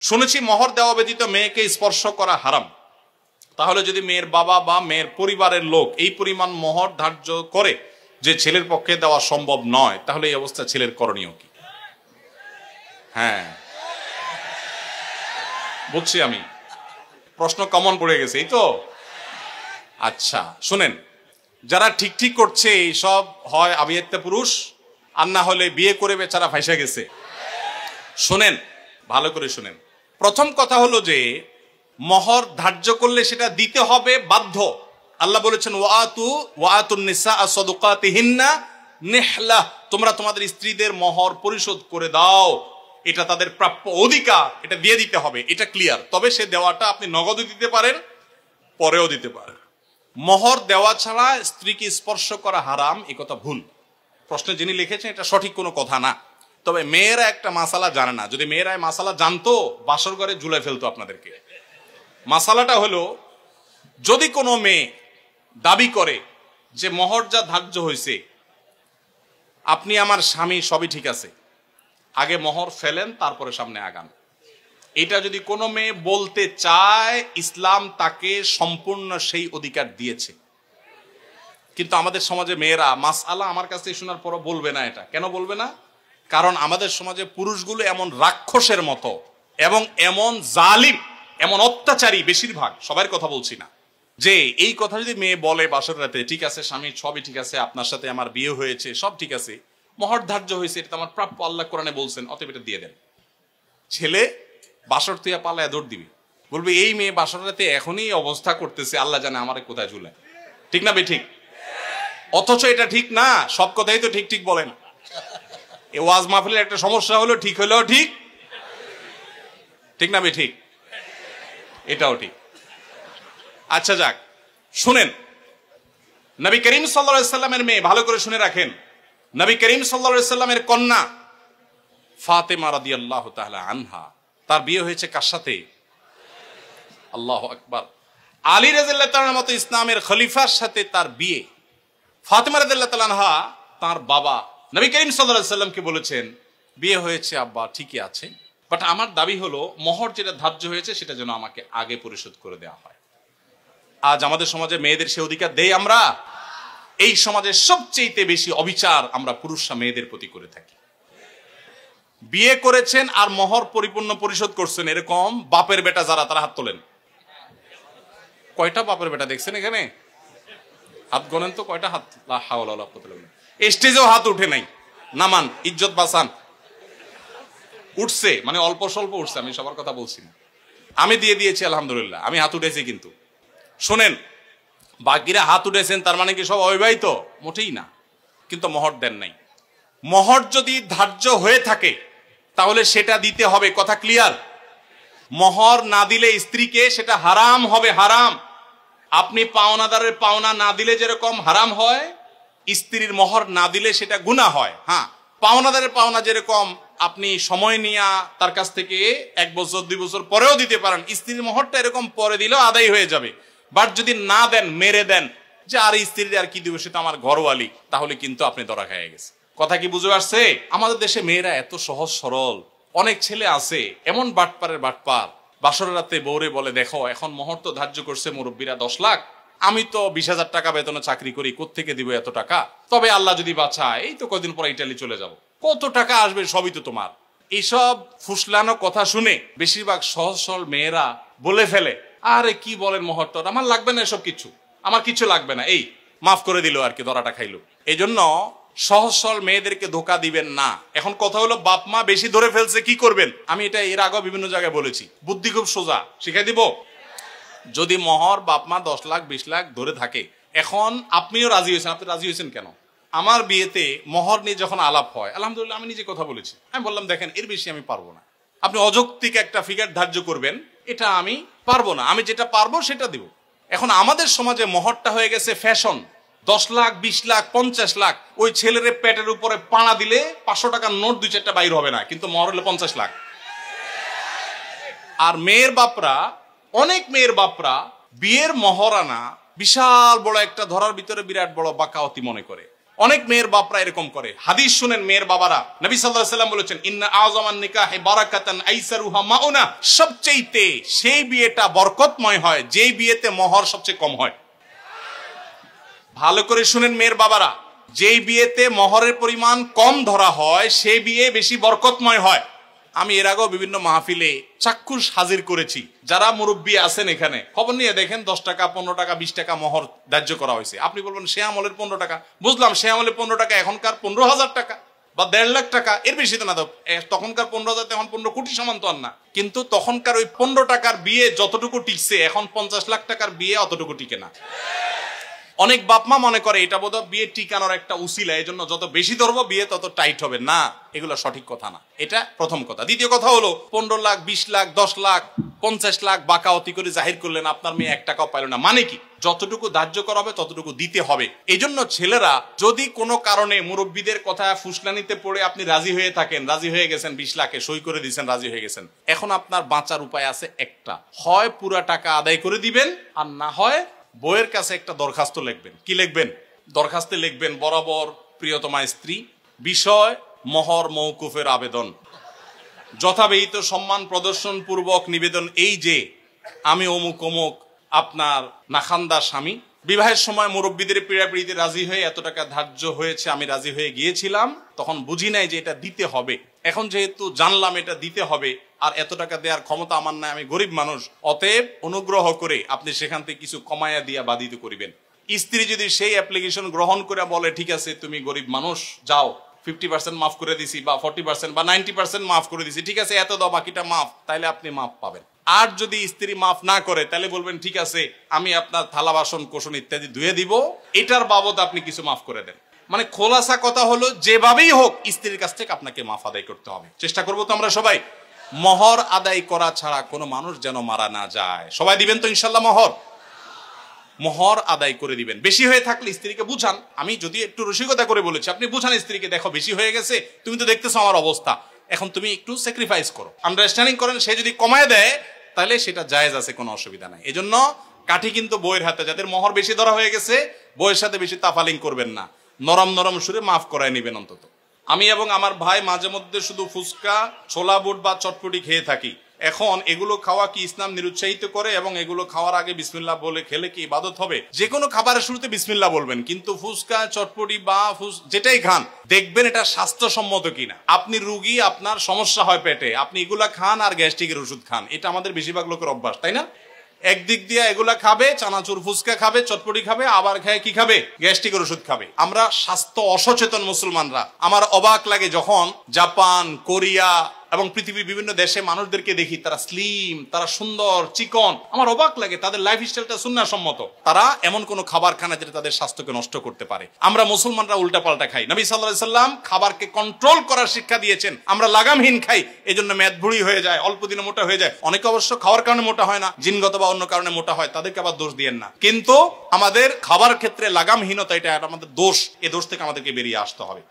শুনেছি মোহর দেওয়া ব্যতীত মেয়েকে স্পর্শ করা হারাম। তাহলে যদি মেয়ের বাবা বা মেয়ের পরিবারের লোক এই পরিমাণ মোহর ধার্য করে যে ছেলের পক্ষে দেওয়া সম্ভব নয়, তাহলে এই অবস্থা ছেলের করণীয় কি? হ্যাঁ, বুঝছি আমি, প্রশ্ন কমন পড়ে গেছে, এই তো। আচ্ছা শুনেন, যারা ঠিক ঠিক করছে এই সব হয় আবিয়াত্তা পুরুষ, আর না হলে বিয়ে করে বেচারা ফাইসা গেছে। শুনেন, ভালো করে শুনেন। প্রথম কথা হলো যে মোহর ধার্য করলে সেটা দিতে হবে বাধ্য। আল্লাহ বলেছেন ওয়াতুন নিসা সাদুকাতিহিন্না নিহলা, তোমরা তোমাদের স্ত্রীদের মোহর পরিশোধ করে দাও, এটা তাদের প্রাপ্য অধিকার, এটা দিয়ে দিতে হবে, এটা ক্লিয়ার। তবে সে দেওয়াটা আপনি নগদও দিতে পারেন, পরেও দিতে পারেন। মোহর দেওয়া ছাড়া স্ত্রীকে স্পর্শ করা হারাম, এ কথা ভুল। প্রশ্নে যিনি লিখেছেন এটা সঠিক কোনো কথা না। তবে মেয়েরা একটা মাসালা জানে না, যদি মেয়েরা মাসালা জানতো বাসর ঘরে ঝুলে ফেলতো আপনাদেরকে। মাসালাটা হলো, যদি কোনো মেয়ে দাবি করে যে মোহর যা ধার্য হয়েছে, আপনি আমার স্বামী, সবই ঠিক আছে, আগে মোহর ফেলেন তারপরে সামনে আগান, এটা যদি কোনো মেয়ে বলতে চায়, ইসলাম তাকে সম্পূর্ণ সেই অধিকার দিয়েছে। কিন্তু আমাদের সমাজে মেয়েরা মাসআলা আমার কাছে শোনার পরও বলবে না। এটা কেন বলবে না? কারণ আমাদের সমাজে পুরুষগুলো এমন রাক্ষসের মতো এবং এমন জালিম, এমন অত্যাচারী, বেশিরভাগ, সবার কথা বলছি না, যে এই কথা যদি মেয়ে বলে বাসর রাতে, ঠিক আছে স্বামী সবই ঠিক আছে, আপনার সাথে আমার বিয়ে হয়েছে, সব ঠিক আছে, মোহর ধার্য হয়েছে, এটা আমার প্রাপ্য, আল্লাহ কোরআনে বলছেন, অতএব এটা দিয়ে দেন। ছেলে বাসর তুইয়া পালায় দৌড় দিবি, বলবে এই মেয়ে বাসর রাতে এখনই অবস্থা করতেছে, আল্লাহ জানে আমারে কোথায় ঝুলায়। ঠিক না ঠিক? অথচ এটা ঠিক না। সব কথাই তো ঠিক ঠিক বলেন। এই ওয়াজ মাহফিলের একটা সমস্যা হলো, ঠিক হলেও ঠিক, ঠিক না ঠিক? এটাও ঠিক। আচ্ছা যাক, শুনেন, নবী করিম সাল্লাল্লাহু আলাইহি সাল্লামের মেয়ে, ভালো করে শুনে রাখেন, নবী করিম সাল্লাল্লাহু আলাইহি সাল্লামের কন্যা ফাতেমা রাদিয়াল্লাহু তাআলা আনহা, তার বিয়ে হয়েছে কার সাথে? আল্লাহু আকবার। আলী রাদিয়াল্লাহু তাআলার মতো ইসলামের খলিফার সাথে তার বিয়ে। ফাতেমা রাদিয়াল্লাহু তাআলা আনহা তার বাবা নবী করিম সাল্লাল্লাহু আলাইহি সাল্লামকে বলেছেন, বিয়ে হয়েছে আব্বা, ঠিকই আছে, বাট আমার দাবি হলো মোহর যেটা ধার্য হয়েছে সেটা যেন আমাকে আগে পরিশোধ করে দেওয়া হয়। আজ আমাদের সমাজে মেয়েদের সে অধিকার দেই আমরা? এই সমাজের সবচেয়ে বেশি অবিচার আমরা পুরুষরা মেয়েদের প্রতি করে থাকি। বিয়ে করেছেন আর মোহর পরিপূর্ণ পরিশোধ করছেন, এরকম বাপের বেটা যারা, তারা হাত তোলেন। কয়টা বাপের বেটা দেখছেন এখানে? হাত গণেন তো, কয়টা হাত? লা হাওলা ওয়ালা কুওয়াতা ইল্লা বিল্লাহ। স্টেজেও হাত উঠে নাই, নামান, ইজ্জত বাঁচান। উঠছে মানে অল্প স্বল্প উঠছে, আমি সবার কথা বলছি না। আমি দিয়ে দিয়েছি আলহামদুলিল্লাহ, আমি হাত উঠেছি। কিন্তু শোনেন, বাকিরা হাত উঠেছেন তার মানে কি সব অবিবাহিত? মোটেই না। কিন্তু মোহর দেন নাই। মোহর যদি ধার্য হয়ে থাকে তাহলে সেটা দিতে হবে, কথা ক্লিয়ার? মোহর না দিলে স্ত্রীকে সেটা হারাম হবে, হারাম। আপনি পাওনাদারের পাওনা না দিলে যেরকম হারাম হয়, স্ত্রীর মোহর না দিলে সেটা গুনাহ হয়। হ্যাঁ, পাওনাদারের পাওনা যেরকম আপনি সময় নিয়ে তার কাছ থেকে 1 বছর 2 বছর পরেও দিতে পারেন, স্ত্রীর মোহরটা এরকম পরে দিলেও আদায় হয়ে যাবে। বাট যদি না দেন, মেরে দেন, যে আর স্ত্রীর আর কি দিব, সে তো আমার ঘরওয়ালি, তাহলে কিন্তু আপনি ধরা খেয়ে গেছে। কথা কি বুঝে আসছে? আমাদের দেশে মেয়েরা এত সহজ সরল। অনেক ছেলে আছে এমন বাটপারের বাটপার, বাসর রাতে বউরে বলে, দেখো এখন মোহর তো ধার্য করছে মুরব্বীরা 10 লাখ, আমি তো 20,000 টাকা বেতনে চাকরি করি, কোত্থেকে দিব এত টাকা? তবে আল্লাহ যদি বাঁচায়, এই তো কদিন পর ইটালি চলে যাব, কত টাকা আসবে, সবই তো তোমার। এইসব ফুসলানো কথা শুনে বেশিরভাগ সহজ সরল মেয়েরা বলে ফেলে, আরে কি বলেন, মোহর তো আমার লাগবে না, এসব কিছু আমার কিছু লাগবে না, এই মাফ করে দিল আর কি, ধরাটা খাইলো। এই জন্য সহজ সরল মেয়েদেরকে ধোকা দিবেন না। এখন কথা হলো, বাপ মা বেশি ধরে ফেলছে, কি করবেন? আমি এটা এর আগেও বিভিন্ন জায়গায় বলেছি, বুদ্ধি খুব সোজা, শিখাই দিব। যদি মোহর বাপ মা 10 লাখ 20 লাখ ধরে থাকে, এখন আপনিও রাজি হয়েছেন, আপনি রাজি হয়েছেন কেন? আমার বিয়েতে মোহর নিয়ে যখন আলাপ হয়, আলহামদুলিল্লাহ আমি নিজে কথা বলেছি, আমি বললাম দেখেন এর বেশি আমি পারবো না, আপনি অযৌক্তিক একটা ফিগার ধার্য করবেন, এটা আমি পারবো না, আমি যেটা পারবো সেটা দিব। এখন আমাদের সমাজে মোহরটা হয়ে গেছে ফ্যাশন। 10 লাখ 20 লাখ 50 লাখ, ওই ছেলের পেটের উপরে পাড়া দিলে 500 টাকার নোট 2-4টা বাইর হবে না, কিন্তু মোহর হলে 50 লাখ। আর মেয়ের বাপরা, অনেক মেয়ের বাপরা বিয়ের মহরানা বিশাল বড় একটা ধরার ভিতরে বিরাট বড় বাকাওয়াতি মনে করে। অনেক মেয়ের বাপরা এরকম করে। হাদিস শুনেন মেয়ের বাবারা, নবী সাল্লাল্লাহু আলাইহি ওয়াসাল্লাম বলেছেন ইন্না আযমান নিকাহি বারাকাতান আইসারুহা মাউনা, সবচেয়ে সেই বিয়েটা বরকতময় হয় যেই বিয়েতে মোহর সবচেয়ে কম হয়। ভালো করে শুনেন মেয়ের বাবারা, যেই বিয়েতে মোহরের পরিমাণ কম ধরা হয় সেই বিয়ে বেশি বরকতময় হয়। আমি এর আগেও বিভিন্ন মাহফিলে চাক্ষুষ হাজির করেছি। যারা মুরব্বী আছেন এখানে খবর নিয়ে দেখেন 10 টাকা 15 টাকা 20 টাকা মোহর ধার্য করা হয়েছে। আপনি বলবেন সে আমলের 15 টাকা, বুঝলাম সে আমলের 15 টাকা এখনকার 15,000 টাকা বা 1.5 লাখ টাকা, এর বেশি তো না। তখনকার 15,000 এখন 15 কোটি সমান তো আর না। কিন্তু তখনকার ওই 15 টাকার বিয়ে যতটুকু টিকছে এখন 50 লাখ টাকার বিয়ে অতটুকু টিকে না। অনেক বাপমা মনে করে এটা বোধহয় বিয়ে টিকানোর একটা উসিলা, এই জন্য যত বেশি ধরবো বিয়ে তত টাইট হবে। না, এগুলো সঠিক কথা না। এটা প্রথম কথা। দ্বিতীয় কথা হলো 15 লাখ 20 লাখ 10 লাখ 50 লাখ বাকাওয়াতি করে জাহির করলেন, আপনার মেয়ে 1 টাকাও পাইল না। মানে কি? যতটুকু ধার্য করা হবে ততটুকু দিতে হবে। এই জন্য ছেলেরা যদি কোনো কারণে মুরব্বীদের কথা ফুসলানিতে পড়ে আপনি রাজি হয়ে থাকেন, রাজি হয়ে গেছেন 20 লাখে সই করে দিয়েছেন, রাজি হয়ে গেছেন, এখন আপনার বাঁচার উপায় আছে একটা, হয় পুরা টাকা আদায় করে দিবেন, আর না হয় বইয়ের কাছে একটা দরখাস্ত লিখবেন। কি লিখবেন? দরখাস্তে লিখবেন, বরাবর প্রিয়তমা স্ত্রী, বিষয় মোহর মওকুফের আবেদন, যথাবিহিত সম্মান প্রদর্শন পূর্বক নিবেদন এই যে আমি অমুক অমুক আপনার নাখান্দা স্বামী, বিবাহের সময় মুরব্বীদের পীড়াপিড়িতে রাজি হয়ে এত টাকা ধার্য হয়েছে, আমি রাজি হয়ে গিয়েছিলাম, তখন বুঝি নাই যে এটা দিতে হবে। এখন যেহেতু জানলাম এটা দিতে হবে আর এত টাকা দেওয়ার ক্ষমতা আমার নাই, আমি গরিব মানুষ, অতএব অনুগ্রহ করে আপনি সেখান থেকে কিছু কমায়া দিয়া বাধিত করিবেন। স্ত্রী যদি সেই অ্যাপ্লিকেশন গ্রহণ করে বলে ঠিক আছে তুমি গরিব মানুষ, যাও 50% মাফ করে দিছি বা 40% বা 90% মাফ করে দিছি, ঠিক আছে এত দাও বাকিটা মাফ, তাইলে আপনি মাফ পাবেন। আর যদি স্ত্রী মাফ না করে তাহলে বলবেন ঠিক আছে আমি আপনার থালা বাসন কোসন ইত্যাদি ধুয়ে দিব, এটার বাবদ আপনি কিছু মাফ করে দেন। মানে খোলাসা কথা হলো যেভাবেই হোক স্ত্রীর কাছ থেকে আপনাকে মাফ আদায় করতে হবে। চেষ্টা করবো তো আমরা সবাই। মোহর আদায় করা ছাড়া কোনো মানুষ যেন মারা না যায়। সবাই দিবেন তো ইনশাল্লাহ মোহর? মোহর আদায় করে দিবেন। বেশি হয়ে থাকলে স্ত্রীকে বুঝান। আমি যদি একটু রসিকতা করে বলেছি, আপনি বুঝান স্ত্রীকে, দেখো বেশি হয়ে গেছে, তুমি তো দেখতেছো আমার অবস্থা, এখন তুমি একটু স্যাক্রিফাইস করো, আন্ডারস্ট্যান্ডিং করেন। সে যদি কমায় দেয় তাহলে সেটা জায়েজ আছে, কোনো অসুবিধা নাই। এজন্য কাঠি কিন্তু বইয়ের হাতে। যাদের মোহর বেশি ধরা হয়ে গেছে বইয়ের সাথে বেশি তাফালিং করবেন না, নরম নরম সুরে মাফ করায় নিবেন অন্তত। আমি এবং আমার ভাই মাঝে মধ্যে শুধু ফুচকা, ছোলা বুট বা চটপটি খেয়ে থাকি। এখন এগুলো খাওয়া কি ইসলাম নিরুৎসাহিত করে? এবং এগুলো খাওয়ার আগে বিসমিল্লাহ বলে খেলে কি ইবাদত হবে? যে কোনো খাবারের শুরুতে বিসমিল্লাহ বলবেন, কিন্তু ফুচকা চটপটি বা যেটাই খান দেখবেন এটা স্বাস্থ্যসম্মত কিনা। আপনি রুগী, আপনার সমস্যা হয় পেটে, আপনি এগুলা খান আর গ্যাস্ট্রিকের ওষুধ খান, এটা আমাদের বেশিরভাগ লোকের অভ্যাস, তাই না? একদিক দিয়ে এগুলা খাবে, চানাচুর ফুচকা খাবে, চটপটি খাবে, আবার খায় কি খাবে? গ্যাস্ট্রিকের ওষুধ খাবে। আমরা স্বাস্থ্য অসচেতন মুসলমানরা। আমার অবাক লাগে যখন জাপান, কোরিয়া এবং পৃথিবীর বিভিন্ন দেশে মানুষদেরকে দেখি, তারা স্লিম, তারা সুন্দর চিকন, আমার অবাক লাগে। তাদের লাইফ স্টাইলটা সুন্নাহসম্মত, তারা এমন কোন খাবার খায় না যেটা তাদের স্বাস্থ্যকে নষ্ট করতে পারে। আমরা মুসলমানরা উল্টা পাল্টা খাই। নবী সাল্লাল্লাহু আলাইহি সাল্লাম খাবারকে কন্ট্রোল করার শিক্ষা দিয়েছেন। আমরা লাগামহীন খাই, এজন্য মেদ ভুঁড়ি হয়ে যায়, অল্প দিনে মোটা হয়ে যায়। অনেকে অবশ্য খাওয়ার কারণে মোটা হয় না, জিনগত বা অন্য কারণে মোটা হয়, তাদেরকে আবার দোষ দিয়েন না। কিন্তু আমাদের খাবার ক্ষেত্রে লাগামহীনতা, এটা আমাদের দোষ। এই দোষ থেকে আমাদেরকে বেরিয়ে আসতে হবে।